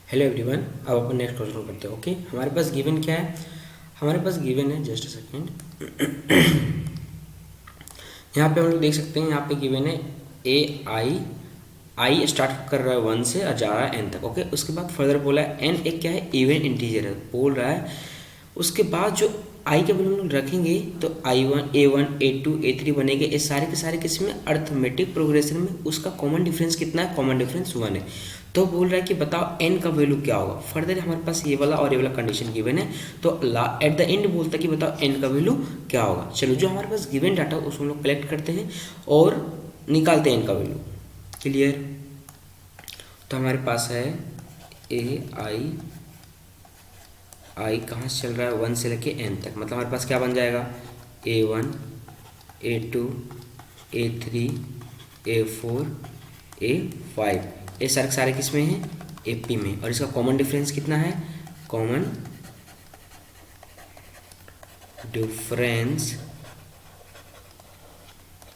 Hello everyone, अब अपन next question करते हैं। ओके, हमारे पास गिवन क्या है? हमारे पास गिवन है, जस्ट अ सेकेंड। यहाँ पे हम लोग देख सकते हैं, यहाँ पे गिवन है ए आई स्टार्ट कर रहा है 1 से और जा रहा है एन तक। ओके, उसके बाद फर्दर बोला है एन एक क्या है, इवन इंटीजर है, बोल रहा है। उसके बाद जो आई के वैल्यू हम लोग रखेंगे तो I1 A1 A2 A3 बनेंगे। ये सारे के सारे किस में, अर्थमेटिक प्रोग्रेशन में उसका कॉमन डिफरेंस कितना है? कॉमन डिफरेंस 1 है। तो बोल रहा है कि बताओ n का वैल्यू क्या होगा। फर्दर हमारे पास ये वाला और ये वाला कंडीशन गिवन है, तो एट द एंड बोलता है कि बताओ n का वैल्यू क्या होगा। चलो, जो हमारे पास गिवन डाटा उसको हम लोग कलेक्ट करते हैं और निकालते हैं n का वैल्यू। क्लियर? तो हमारे पास है आई कहाँ से चल रहा है, 1 से लेके n तक। मतलब हमारे पास क्या बन जाएगा, A1 A2 A3 A4 A5। ये सारे किस में है? AP में। और इसका कॉमन डिफरेंस कितना है? कॉमन डिफरेंस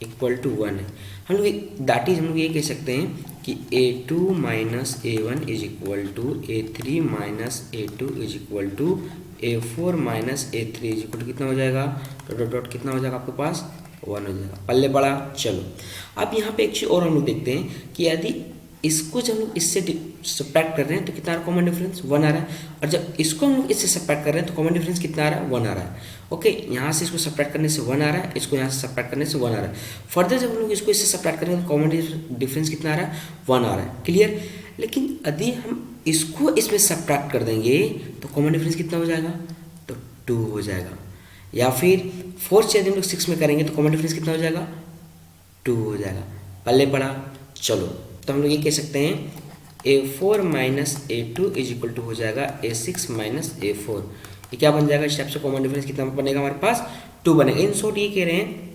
इक्वल टू 1 है। हम लोग दैट इज हम लोग ये कह सकते हैं कि A2 minus A1 is equal to A3 minus A2 is equal to A4 minus A3 is equal to कितना हो जाएगा, डॉट डॉट कितना हो जाएगा आपके पास, 1 हो जाएगा। पल्ले पड़ा। चलो, अब यहाँ पे एक चीज़ और हम लोग देखते हैं कि यदि इसको जब हम लोग इससे सब्ट्रैक्ट कर रहे हैं तो कितना आ रहा है, कॉमन डिफरेंस 1 आ रहा है। और जब इसको हम लोग इससे सब्ट्रैक्ट कर रहे हैं तो कॉमन डिफरेंस कितना आ रहा है, 1 आ रहा है। ओके, यहाँ से इसको सब्ट्रैक्ट करने से 1 आ रहा है, इसको यहाँ से सब्ट्रैक्ट करने से 1 आ रहा है। फर्दर जब हम लोग इसको इससे सब्ट्रैक्ट करेंगे तो कॉमन डिफरेंस कितना आ रहा है, 1 आ रहा है। क्लियर? लेकिन यदि हम इसको इसमें सब्ट्रैक्ट कर देंगे तो कॉमन डिफरेंस कितना हो जाएगा, तो 2 हो जाएगा। या फिर 4 से यदि हम लोग 6 में करेंगे तो कॉमन डिफरेंस कितना हो जाएगा, 2 हो जाएगा। पल्ले पड़ा। चलो, तो हम लोग ये कह सकते हैं A4 minus A2 is equal to हो जाएगा A6 माइनस A4। ये क्या बन जाएगा, इस टाइप से कॉमन डिफरेंस कितना बनेगा हमारे पास, 2 बनेगा। इन शॉर्ट ये कह रहे हैं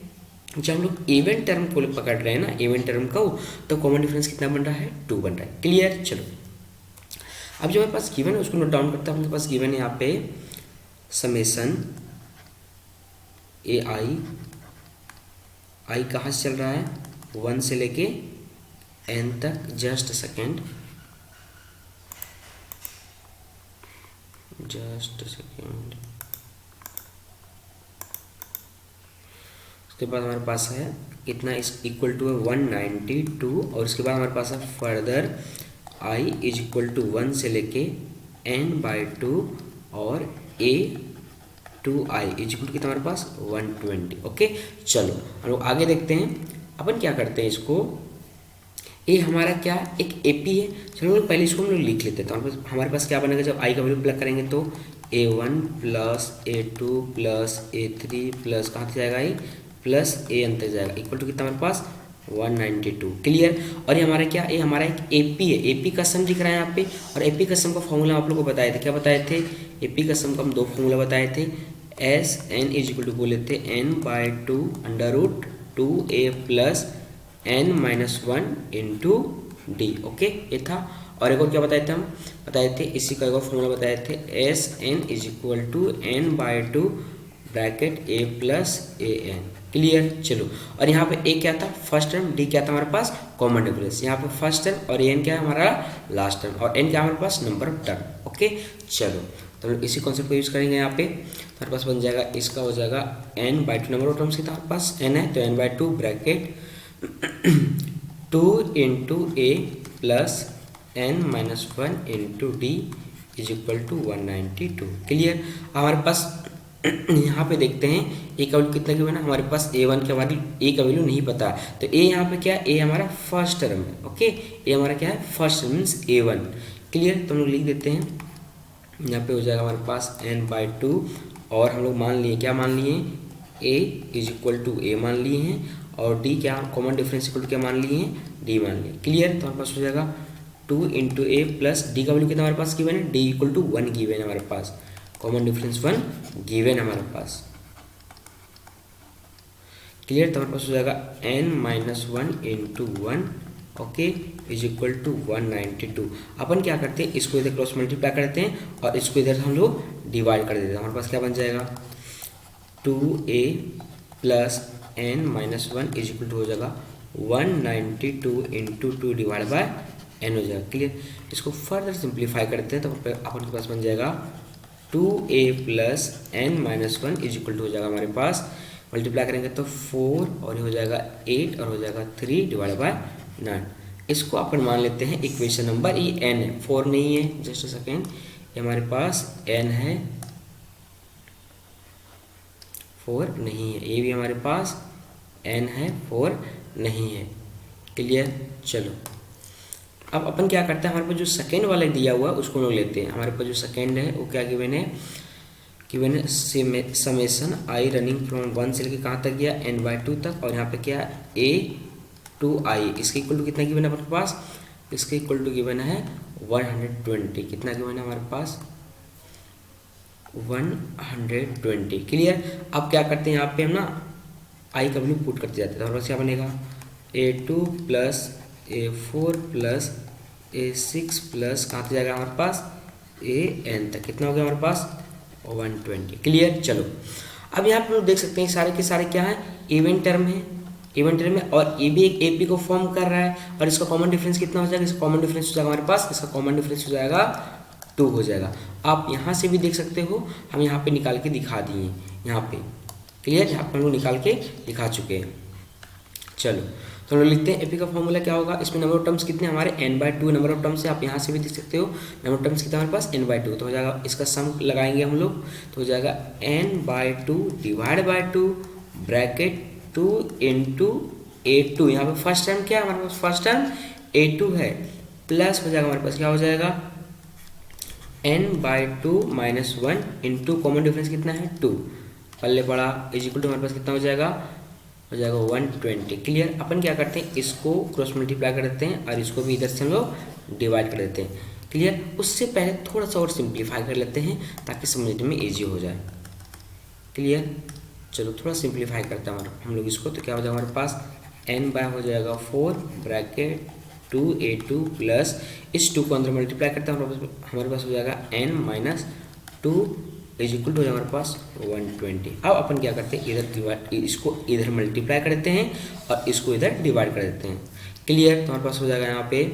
जब हम लोग इवन टर्म को पकड़ रहे हैं ना, इवन टर्म का, तो कॉमन डिफरेंस कितना बन रहा है, 2 बन रहा है। क्लियर? चलो, अब जो हमारे पास गिवन है उसको नोट डाउन करते हैं। हमारे पास गिवन है यहाँ पे समेसन आई कहाँ से चल रहा है, 1 से लेके n तक। जस्ट सेकेंड, उसके बाद हमारे पास है कितना, इस इक्वल टू है 192। और उसके बाद हमारे पास है further i is equal to 1 से लेके n/2 और A2i इज इक्वल टू कितना हमारे पास, 120। ओके, चलो हम लोग आगे देखते हैं। अपन क्या करते हैं, इसको ये हमारा क्या एक AP है। चलो लोग पहले इसको हम लोग लिख लेते हैं। तो हमारे पास क्या बनेगा, जब आई का वैल्यू प्लग करेंगे तो A1 plus A2 plus A3 plus कहाँ तक जाएगा, आई प्लस AN तक जाएगा, इक्वल टू कितना हमारे पास, 192। क्लियर? और ये हमारा क्या, ये हमारा एक AP है। AP का सम दिख रहा है यहाँ पे। और AP का सम का फॉर्मूला आप लोग को बताए थे, क्या बताए थे, AP का सम का हम 2 फॉर्मूला बताए थे। SN इज इक्वल टू बोले थे n/2 √2a plus n-1 into D. Okay, ये था। और एक और क्या बताए थे, हम बताए थे इसी का एक और फॉर्मूला बताए थे, SN is equal to n/2 bracket a plus AN। Clear? चलो, और यहाँ पे a क्या था, फर्स्ट टर्म, d क्या था हमारे पास, कॉमन डिफरेंस। यहाँ पे फर्स्ट टर्म और AN क्या है हमारा लास्ट टर्म, और n क्या हमारे पास, नंबर ऑफ टर्म। ओके, चलो, तो हम इसी कॉन्सेप्ट को यूज करेंगे यहाँ पे। हमारे पास बन जाएगा, इसका हो जाएगा n/2, नंबर ऑफ टर्म्स कितना हमारे पास n है, तो n/2 bracket 2 into a plus n-1 into d is equal to 192। Clear? हमारे पास यहाँ पे देखते हैं ए का वैल्यू कितना गिवन है, हमारे पास A1 की हमारी ए का वैल्यू नहीं पता है। तो ए यहाँ पे क्या है, ए हमारा फर्स्ट टर्म है। ओके, ए हमारा क्या है, first term means A1। Clear? तो हम लोग लिख देते हैं, यहाँ पे हो जाएगा हमारे पास n/2। और हम लोग मान लिए, क्या मान लिए, a is equal to a मान लिए हैं, और d क्या, कॉमन डिफरेंस इक्वल टू क्या मान लिए हैं, d मान लिए। क्लियर? तो हमारे पास हो जाएगा 2 इंटू a प्लस d का वैल्यू कितना हमारे पास गिवन है, d इक्वल टू 1 गिवन है हमारे पास, कॉमन डिफरेंस 1 गिवन है हमारे पास। क्लियर? तो हमारे पास हो जाएगा n-1 into 1, okay, is equal to 192। अपन क्या करते हैं, इसको इधर क्रॉस मल्टीप्लाई करते हैं और इसको इधर हम लोग डिवाइड कर देते हैं। हमारे पास क्या बन जाएगा, 2a plus n-1 is equal to हो जाएगा 192 इंटू 2 डिवाइड बाय n हो जाएगा। क्लियर, इसको फर्दर सिंप्लीफाई करते हैं तो अपन के पास बन जाएगा 2a plus n minus 1 is equal to हो जाएगा हमारे पास, मल्टीप्लाई करेंगे तो 4 और ये हो जाएगा 8 और हो जाएगा 3 डिवाइड बाय 9। इसको अपन मान लेते हैं इक्वेशन नंबर, ये n है, 4 नहीं है, जस्ट अ सेकेंड, ये हमारे पास n है, 4 नहीं है, ये भी हमारे पास n है, 4 नहीं है। क्लियर, चलो अब अपन क्या करते हैं, हमारे पास जो सेकेंड वाला दिया हुआ है उसको लोग लेते हैं। हमारे पास जो सेकेंड है वो क्या गिवन है, given summation I running from 1 से लेकर कहाँ तक गया, n/2 तक, और यहाँ पे क्या a to i, इसके इक्वल टू कितना गिवन है अपने पास, इसके इक्वल टू गिवन है 120, कितना गिवन है हमारे पास 120। क्लियर, अब क्या करते हैं यहाँ पे हम ना i का वैल्यू पुट करते जाते हैं, तो हमारे पास क्या बनेगा a2 plus a4 plus a6 plus कहाँ तक जाएगा हमारे पास an तक, कितना हो गया हमारे पास 120। क्लियर, चलो अब यहाँ पे लोग देख सकते हैं सारे के सारे क्या है, इवेंट टर्म है, इवेंट टर्म में, और ये भी एक एपी को फॉर्म कर रहा है, और इसका कॉमन डिफरेंस कितना हो जाएगा, इसका कॉमन डिफरेंस हो जाएगा हमारे पास, इसका कॉमन डिफरेंस हो जाएगा 2 हो जाएगा। आप यहाँ से भी देख सकते हो, हम यहाँ पे निकाल के दिखा दिए, यहाँ पे क्लियर, यहाँ पे हम लोग निकाल के दिखा चुके हैं। चलो तो हम लोग लिखते हैं एपी का फॉर्मूला क्या होगा, इसमें नंबर ऑफ टर्म्स कितने हमारे n/2 नंबर ऑफ टर्म्स है, आप यहाँ से भी देख सकते हो नंबर ऑफ टर्म्स कितना हमारे पास n/2, तो हो जाएगा इसका सम लगाएंगे हम लोग, तो हो जाएगा n/2 divide by 2 bracket 2 into a2, यहाँ पे फर्स्ट टर्म क्या है हमारे पास, फर्स्ट टर्म a2 है, प्लस हो जाएगा हमारे पास क्या हो जाएगा n/2 minus 1 into common difference कितना है 2, पल्ले पड़ा, इज इक्वल टू हमारे पास कितना हो जाएगा 120। क्लियर, अपन क्या करते हैं इसको क्रॉस मल्टीप्लाई कर देते हैं और इसको भी इधर से हम लोग डिवाइड कर देते हैं। क्लियर, उससे पहले थोड़ा सा और सिंप्लीफाई कर लेते हैं ताकि समझने में इजी हो जाए। क्लियर, चलो थोड़ा सिंप्लीफाई करते हैं हम लोग इसको, तो क्या हो जाएगा हमारे पास n हो जाएगा 4 ब्रैकेट 2a2 प्लस इस 2 को अंदर मल्टीप्लाई करते हैं हमारे पास हो जाएगा n minus 2 is equal to हमारे पास 120। अब अपन क्या करते हैं इधर डिवाइड, इसको इधर मल्टीप्लाई कर देते हैं और इसको इधर डिवाइड कर देते हैं। क्लियर, तो हमारे पास हो जाएगा यहाँ पे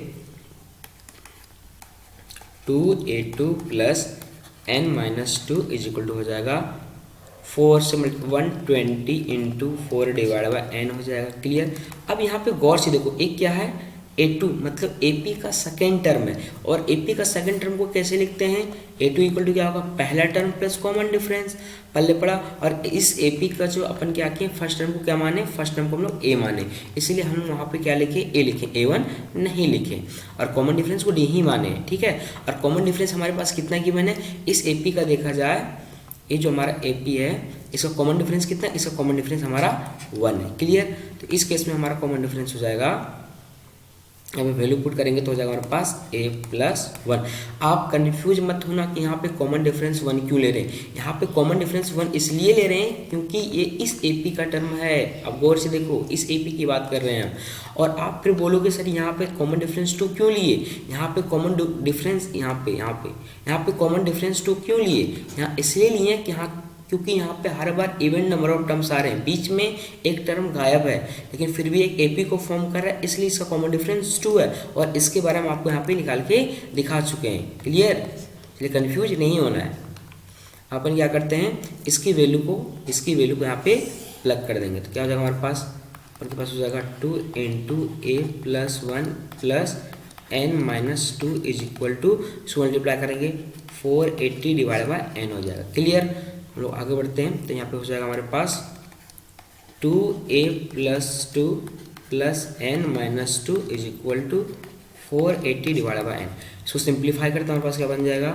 2a2 plus n minus 2 is equal to हो जाएगा 4 से 120 इंटू 4 डिवाइड बाई n हो जाएगा। क्लियर, अब यहाँ पे गौर से देखो, एक क्या है a2 मतलब AP का सेकेंड टर्म है, और AP का सेकेंड टर्म को कैसे लिखते हैं, a2 इक्वल टू क्या होगा पहला टर्म प्लस कॉमन डिफरेंस, पल्ले पड़ा, और इस AP का जो अपन क्या किए फर्स्ट टर्म को क्या माने, फर्स्ट टर्म को हम लोग a माने, इसलिए हम वहाँ पे क्या लिखे a लिखे, a1 नहीं लिखे, और कॉमन डिफरेंस को d ही माने। ठीक है, और कॉमन डिफरेंस हमारे पास कितना गिवन है, इस AP का देखा जाए, ये जो हमारा AP है इसका कॉमन डिफरेंस कितना है, इसका कॉमन डिफरेंस हमारा 1 है। क्लियर, तो इस केस में हमारा कॉमन डिफरेंस हो जाएगा, अब वैल्यू पुट करेंगे तो हो जाएगा हमारे पास a प्लस 1। आप कंफ्यूज मत होना कि यहाँ पे कॉमन डिफरेंस 1 क्यों ले रहे हैं, यहाँ पे कॉमन डिफरेंस 1 इसलिए ले रहे हैं क्योंकि ये इस AP का टर्म है। अब गौर से देखो, इस AP की बात कर रहे हैं हम, और आप फिर बोलोगे सर यहाँ पे कॉमन डिफरेंस 2 क्यों लिए, यहाँ पे कॉमन डिफरेंस यहाँ पे कॉमन डिफरेंस 2 क्यों लिए, यहाँ इसलिए लिए कि यहाँ क्योंकि यहाँ पे हर बार इवन नंबर ऑफ टर्म्स आ रहे हैं, बीच में एक टर्म गायब है लेकिन फिर भी एक AP को फॉर्म कर रहा है, इसलिए इसका कॉमन डिफरेंस 2 है, और इसके बारे में आपको यहाँ पे निकाल के दिखा चुके हैं। क्लियर, इसलिए कंफ्यूज नहीं होना है। अपन क्या करते हैं, इसकी वैल्यू को यहाँ पे प्लग कर देंगे, तो क्या हो जाएगा हमारे पास, आपके पास हो जाएगा 2 into a plus 1 plus n minus 2 is equal to, इसको मल्टीप्लाई करेंगे 480 डिवाइड बाई n हो जाएगा। क्लियर, हम लोग आगे बढ़ते हैं, तो यहाँ पे हो जाएगा हमारे पास 2a plus 2 plus n minus 2 is equal to 480 divide by n। इसको सिंप्लीफाई करते हैं, हमारे पास क्या बन जाएगा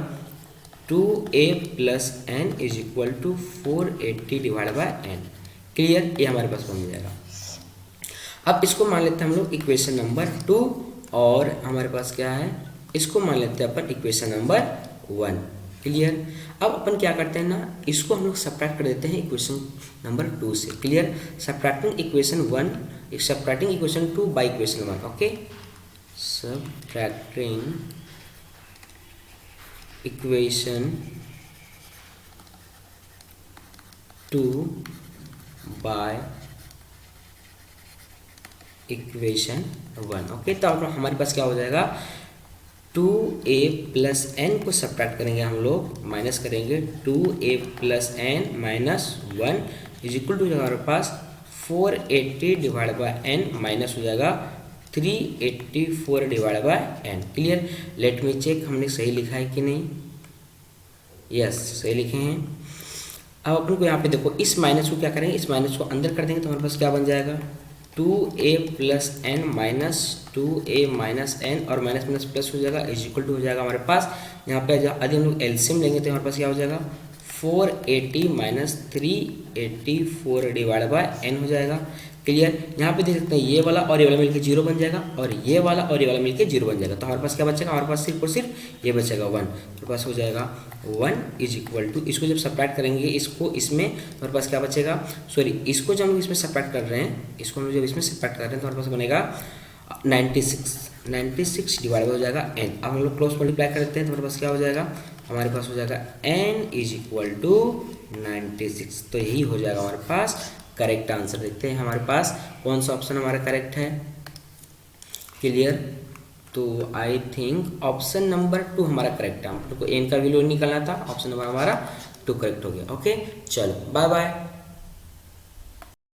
2a plus n is equal to 480 divide by n। Clear, ये हमारे पास बन जाएगा। अब इसको मान लेते हैं हम लोग इक्वेशन नंबर 2, और हमारे पास क्या है, इसको मान लेते हैं अपन इक्वेशन नंबर 1। क्लियर, अब अपन क्या करते हैं ना, इसको हम लोग सब्ट्रैक्ट कर देते हैं इक्वेशन नंबर 2 से। Clear, subtracting equation 2 by equation 1। Okay, subtracting equation 2 by equation 1। Okay, तो हमारे पास क्या हो जाएगा, 2a प्लस एन को सब्ट्रैक्ट करेंगे हम लोग, माइनस करेंगे 2a plus n minus 1 is equal to हो जाएगा हमारे पास 480 डिवाइड बाय एन माइनस हो जाएगा 384 divide by n. Clear. Let me check हमने सही लिखा है कि नहीं। यस सही लिखे हैं। अब अपन को यहाँ पे देखो इस माइनस को क्या करेंगे, इस माइनस को अंदर कर देंगे तो हमारे पास क्या बन जाएगा 2a plus n minus 2a minus n और माइनस माइनस प्लस हो जाएगा इज इक्वल टू हो जाएगा हमारे पास यहाँ पे यदि हम लोग एलसीएम लेंगे तो हमारे पास क्या हो जाएगा 480 माइनस 384 डिवाइड बाय एन हो जाएगा। क्लियर। यहाँ पे देख सकते हैं ये वाला और ये वाला मिलकर 0 बन जाएगा और ये वाला और ये वाला मिलकर 0 बन जाएगा। तो हमारे पास क्या बचेगा, हमारे पास सिर्फ और सिर्फ ये बचेगा 1। हमारे पास हो जाएगा 1 इज इक्वल टू, इसको जब सब्ट्रैक्ट करेंगे इसको इसमें, हमारे पास क्या बचेगा, सॉरी इसको जब हम इसमें सब्ट्रैक्ट कर रहे हैं, इसको हम जब इसमें सब्ट्रैक्ट कर रहे हैं तो हमारे पास बनेगा 96 डिवाइड हो जाएगा n। अब हम लोग क्रॉस मल्टीप्लाई करते हैं तो हमारे पास क्या हो जाएगा, हमारे पास हो जाएगा n इज इक्वल टू 96। तो यही हो जाएगा हमारे पास करेक्ट आंसर। देखते हैं हमारे पास कौन सा ऑप्शन हमारा करेक्ट है। क्लियर। तो आई थिंक ऑप्शन नंबर 2 हमारा करेक्ट है। हम लोग को n का वैल्यू निकालना था, ऑप्शन नंबर हमारा 2 करेक्ट हो गया। ओके चलो बाय बाय।